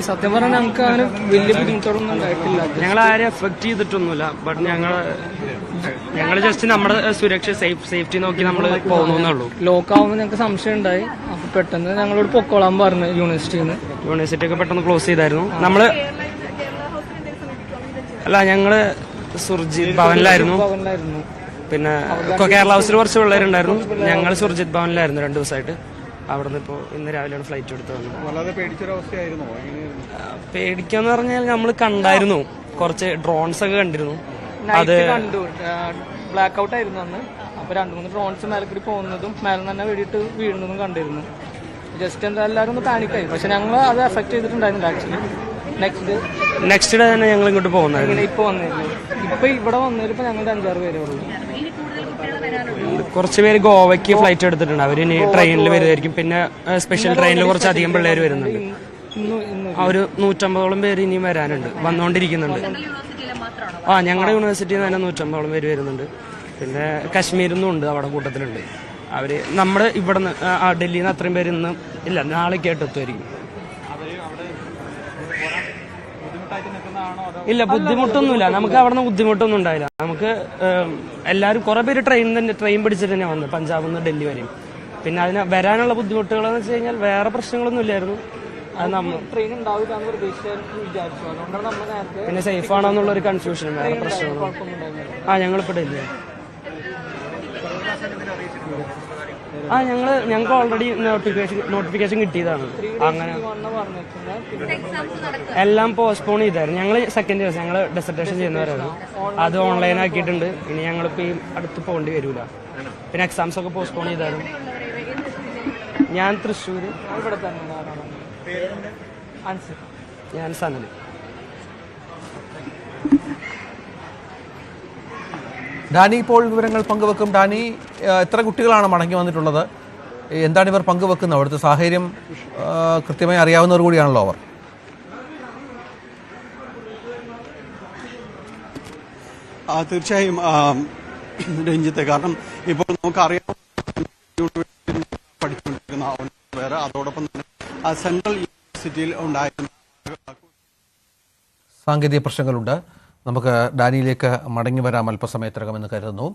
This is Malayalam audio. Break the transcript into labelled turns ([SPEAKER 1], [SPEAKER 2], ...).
[SPEAKER 1] സത്യം പറഞ്ഞാൽ ഞങ്ങൾക്ക് അങ്ങനെ വലിയ ബുദ്ധിമുട്ടുകളൊന്നും ഉണ്ടായിട്ടില്ല.
[SPEAKER 2] ഞങ്ങൾ ആരെയും എഫക്ട് ചെയ്തിട്ടൊന്നുമില്ല. ബട്ട് ഞങ്ങൾ ജസ്റ്റ് നമ്മുടെ സുരക്ഷ സേഫ്റ്റി നോക്കി നമ്മൾ പോകുന്നേ ഉള്ളൂ.
[SPEAKER 1] ലോക്കാവുമ്പോൾ ഞങ്ങൾക്ക് സംശയം ഉണ്ടായി. അപ്പൊ പെട്ടെന്ന് ഞങ്ങളോട് പൊക്കോളാൻ പറഞ്ഞു യൂണിവേഴ്സിറ്റി ഒക്കെ പെട്ടെന്ന് ക്ലോസ് ചെയ്തായിരുന്നു. ഞങ്ങള് സുർജിത് ഭവനിലായിരുന്നു. പിന്നെ കേരള ഹൗസിൽ കുറച്ച് പിള്ളേരുണ്ടായിരുന്നു. ഞങ്ങൾ സുർജിത് ഭവനിലായിരുന്നു 2 ദിവസമായിട്ട്. അവിടെ നിന്ന് ഇപ്പോൾ ഇന്ന് രാവിലെയാണ് ഫ്ലൈറ്റ് എടുത്ത് വന്നത്. പേടിക്കാന്ന് പറഞ്ഞാൽ നമ്മൾ കണ്ടായിരുന്നു, കുറച്ച് ഡ്രോൺസ് ഒക്കെ കണ്ടിരുന്നു. അത് കണ്ടു, ബ്ലാക്ക് ഔട്ട് ആയിരുന്നു അന്ന്. അപ്പൊ 2-3 ഡ്രോൺസ് മേലെ കൂടി പോകുന്നതും മേലെ തന്നെ വെടിയിട്ട് വീഴുന്നതും കണ്ടിരുന്നു. ജസ്റ്റ് എന്താ എല്ലാവരും ഒന്ന് പാനിക്കായി. പക്ഷെ ഞങ്ങൾ അത് എഫക്ട് ചെയ്തിട്ടുണ്ടായിരുന്നില്ല. ആക്ച്വലി
[SPEAKER 2] നെക്സ്റ്റ് ഡേ തന്നെ ഞങ്ങൾ ഇങ്ങോട്ട് പോകുന്നത്.
[SPEAKER 1] ഇപ്പൊ വന്നിരുന്നു. ഇപ്പൊ ഇവിടെ വന്നതിലിപ്പോ ഞങ്ങളുടെ 5-6 പേരേ ഉള്ളൂ.
[SPEAKER 2] കുറച്ച് പേര് ഗോവയ്ക്ക് ഫ്ലൈറ്റ് എടുത്തിട്ടുണ്ട്. അവർ ഇനി ട്രെയിനിൽ വരുമായിരിക്കും. പിന്നെ സ്പെഷ്യൽ ട്രെയിനിൽ കുറച്ചധികം പിള്ളേർ വരുന്നുണ്ട്. ഒരു 150ഓളം പേര് ഇനിയും വരാനുണ്ട്, വന്നുകൊണ്ടിരിക്കുന്നുണ്ട്. ഞങ്ങളുടെ യൂണിവേഴ്സിറ്റിയിൽ നിന്ന് തന്നെ 150ഓളം പേര് വരുന്നുണ്ട്. പിന്നെ കാശ്മീരിൽ നിന്നും ഉണ്ട്, അവിടെ കൂട്ടത്തിലുണ്ട്. അവര് നമ്മുടെ ഇവിടെ നിന്ന് ഡൽഹിയിൽ നിന്ന് അത്രയും പേര് ഇന്ന് ഇല്ല, നാളേക്ക് ആയിട്ട് എത്തുമായിരിക്കും. ഇല്ല, ബുദ്ധിമുട്ടൊന്നുമില്ല. നമുക്ക് അവിടെ നിന്ന് ബുദ്ധിമുട്ടൊന്നും ഉണ്ടായില്ല. നമുക്ക് എല്ലാവരും കുറെ പേര് ട്രെയിൻ പിടിച്ചിട്ട് തന്നെ വന്നു, പഞ്ചാബിൽ നിന്ന് ഡൽഹി വരെയും. പിന്നെ അതിന് വരാനുള്ള ബുദ്ധിമുട്ടുകൾ എന്ന് വെച്ച് കഴിഞ്ഞാൽ വേറെ പ്രശ്നങ്ങളൊന്നും ഇല്ലായിരുന്നു. അത് പിന്നെ സേഫ് ആണോ എന്നുള്ളൊരു കൺഫ്യൂഷൻ, വേറെ പ്രശ്നങ്ങളും. ഞങ്ങളിപ്പോൾ ഡൽഹി ഞങ്ങൾക്ക് ഓൾറെഡി നോട്ടിഫിക്കേഷൻ കിട്ടിയതാണ്. അങ്ങനെ എല്ലാം പോസ്റ്റ്പോൺ ചെയ്തായിരുന്നു. ഞങ്ങൾ സെക്കൻഡ് ഇയേഴ്സ്, ഞങ്ങൾ ഡെസർട്ടേഷൻ ചെയ്യുന്നവരായിരുന്നു. അത് ഓൺലൈൻ ആക്കിയിട്ടുണ്ട്. ഇനി ഞങ്ങളിപ്പോൾ ഈ അടുത്ത് പോകേണ്ടി വരില്ല. പിന്നെ എക്സാംസ് ഒക്കെ പോസ്റ്റ്പോൺ ചെയ്തായിരുന്നു. ഞാൻ തൃശ്ശൂർ. ഞാൻ സനൽ.
[SPEAKER 3] ഡാനി ഇപ്പോൾ വിവരങ്ങൾ പങ്കുവെക്കും. ഡാനി, എത്ര കുട്ടികളാണ് മടങ്ങി വന്നിട്ടുള്ളത്? എന്താണ് ഇവർ പങ്കുവെക്കുന്നത്? അവിടുത്തെ സാഹചര്യം കൃത്യമായി അറിയാവുന്നവർ കൂടിയാണല്ലോ അവർ.
[SPEAKER 4] തീർച്ചയായും രഞ്ജിത്ത്, കാരണം ഇപ്പോൾ നമുക്കറിയാം പഠിച്ചുകൊണ്ടിരിക്കുന്ന വേറെ, അതോടൊപ്പം തന്നെ സെൻട്രൽ യൂണിവേഴ്സിറ്റിയിൽ ഉണ്ടായിരുന്ന
[SPEAKER 3] സാങ്കേതിക പ്രശ്നങ്ങളുണ്ട്. നമുക്ക് ഡാനിയിലേക്ക് മടങ്ങി വരാം അല്പസമയത്തിനകമെന്ന് കരുതുന്നു.